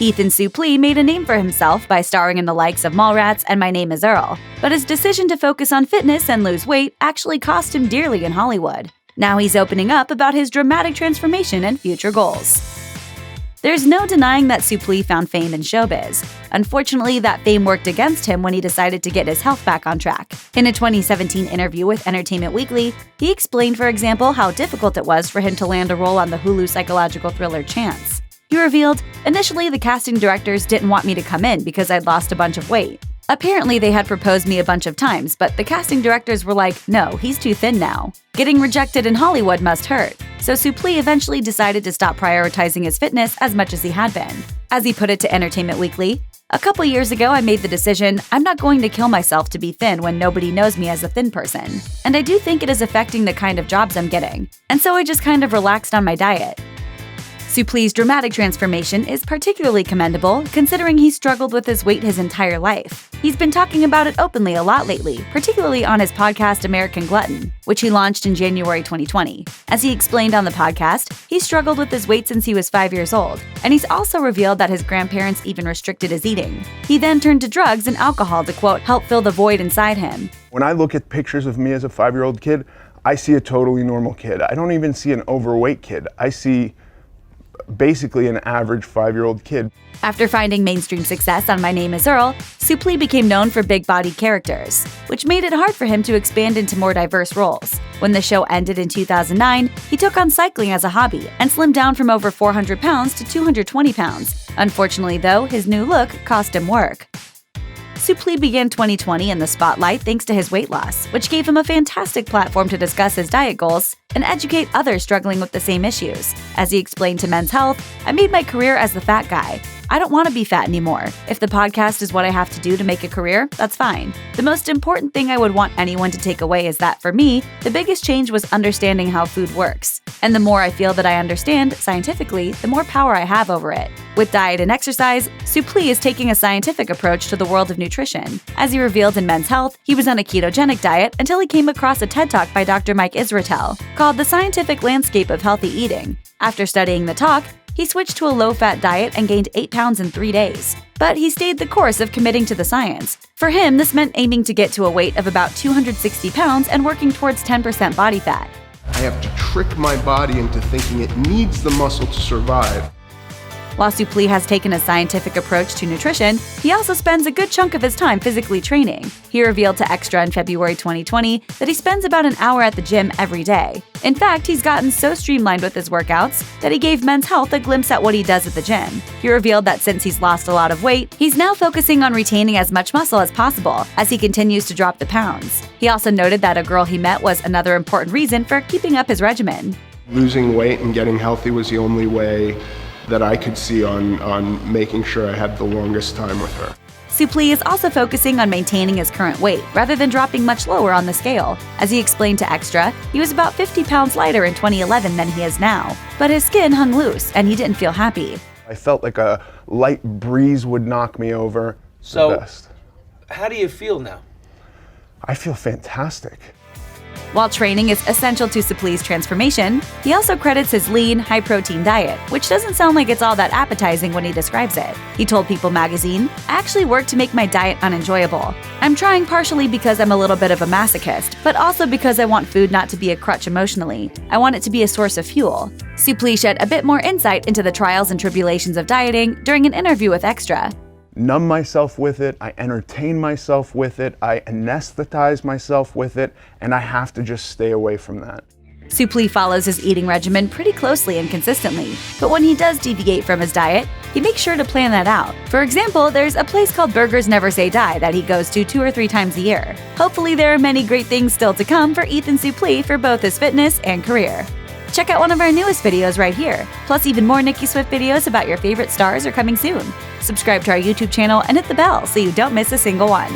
Ethan Suplee made a name for himself by starring in the likes of Mallrats and My Name is Earl, but his decision to focus on fitness and lose weight actually cost him dearly in Hollywood. Now he's opening up about his dramatic transformation and future goals. There's no denying that Suplee found fame in showbiz. Unfortunately, that fame worked against him when he decided to get his health back on track. In a 2017 interview with Entertainment Weekly, he explained, for example, how difficult it was for him to land a role on the Hulu psychological thriller Chance. He revealed, "Initially, the casting directors didn't want me to come in because I'd lost a bunch of weight. Apparently, they had proposed me a bunch of times, but the casting directors were like, no, he's too thin now. Getting rejected in Hollywood must hurt." So Suplee eventually decided to stop prioritizing his fitness as much as he had been. As he put it to Entertainment Weekly, "A couple years ago, I made the decision, I'm not going to kill myself to be thin when nobody knows me as a thin person. And I do think it is affecting the kind of jobs I'm getting. And so I just kind of relaxed on my diet." Suplee's dramatic transformation is particularly commendable, considering he struggled with his weight his entire life. He's been talking about it openly a lot lately, particularly on his podcast American Glutton, which he launched in January 2020. As he explained on the podcast, he struggled with his weight since he was 5 years old, and he's also revealed that his grandparents even restricted his eating. He then turned to drugs and alcohol to, quote, help fill the void inside him. When I look at pictures of me as a 5-year-old kid, I see a totally normal kid. I don't even see an overweight kid. I see basically an average 5-year-old kid. After finding mainstream success on My Name is Earl, Suplee became known for big-bodied characters, which made it hard for him to expand into more diverse roles. When the show ended in 2009, he took on cycling as a hobby and slimmed down from over 400 pounds to 220 pounds. Unfortunately, though, his new look cost him work. Suplee began 2020 in the spotlight thanks to his weight loss, which gave him a fantastic platform to discuss his diet goals and educate others struggling with the same issues. As he explained to Men's Health, "I made my career as the fat guy. I don't want to be fat anymore. If the podcast is what I have to do to make a career, that's fine. The most important thing I would want anyone to take away is that for me, the biggest change was understanding how food works. And the more I feel that I understand, scientifically, the more power I have over it." With diet and exercise, Suplee is taking a scientific approach to the world of nutrition. As he revealed in Men's Health, he was on a ketogenic diet until he came across a TED Talk by Dr. Mike Israetel called The Scientific Landscape of Healthy Eating. After studying the talk, he switched to a low-fat diet and gained 8 pounds in 3 days. But he stayed the course of committing to the science. For him, this meant aiming to get to a weight of about 260 pounds and working towards 10% body fat. I have to trick my body into thinking it needs the muscle to survive. While Suplee has taken a scientific approach to nutrition, he also spends a good chunk of his time physically training. He revealed to Extra in February 2020 that he spends about an hour at the gym every day. In fact, he's gotten so streamlined with his workouts that he gave Men's Health a glimpse at what he does at the gym. He revealed that since he's lost a lot of weight, he's now focusing on retaining as much muscle as possible as he continues to drop the pounds. He also noted that a girl he met was another important reason for keeping up his regimen. Losing weight and getting healthy was the only way that I could see on making sure I had the longest time with her. Suplee is also focusing on maintaining his current weight rather than dropping much lower on the scale. As he explained to Extra, he was about 50 pounds lighter in 2011 than he is now, but his skin hung loose and he didn't feel happy. I felt like a light breeze would knock me over. So, how do you feel now? I feel fantastic. While training is essential to Suplee's transformation, he also credits his lean, high-protein diet, which doesn't sound like it's all that appetizing when he describes it. He told People magazine, "I actually work to make my diet unenjoyable. I'm trying partially because I'm a little bit of a masochist, but also because I want food not to be a crutch emotionally. I want it to be a source of fuel." Suplee shed a bit more insight into the trials and tribulations of dieting during an interview with Extra. Numb myself with it, I entertain myself with it, I anesthetize myself with it, and I have to just stay away from that. Suplee follows his eating regimen pretty closely and consistently, but when he does deviate from his diet, he makes sure to plan that out. For example, there's a place called Burgers Never Say Die that he goes to 2 or 3 times a year. Hopefully there are many great things still to come for Ethan Suplee for both his fitness and career. Check out one of our newest videos right here. Plus, even more Nicki Swift videos about your favorite stars are coming soon. Subscribe to our YouTube channel and hit the bell so you don't miss a single one.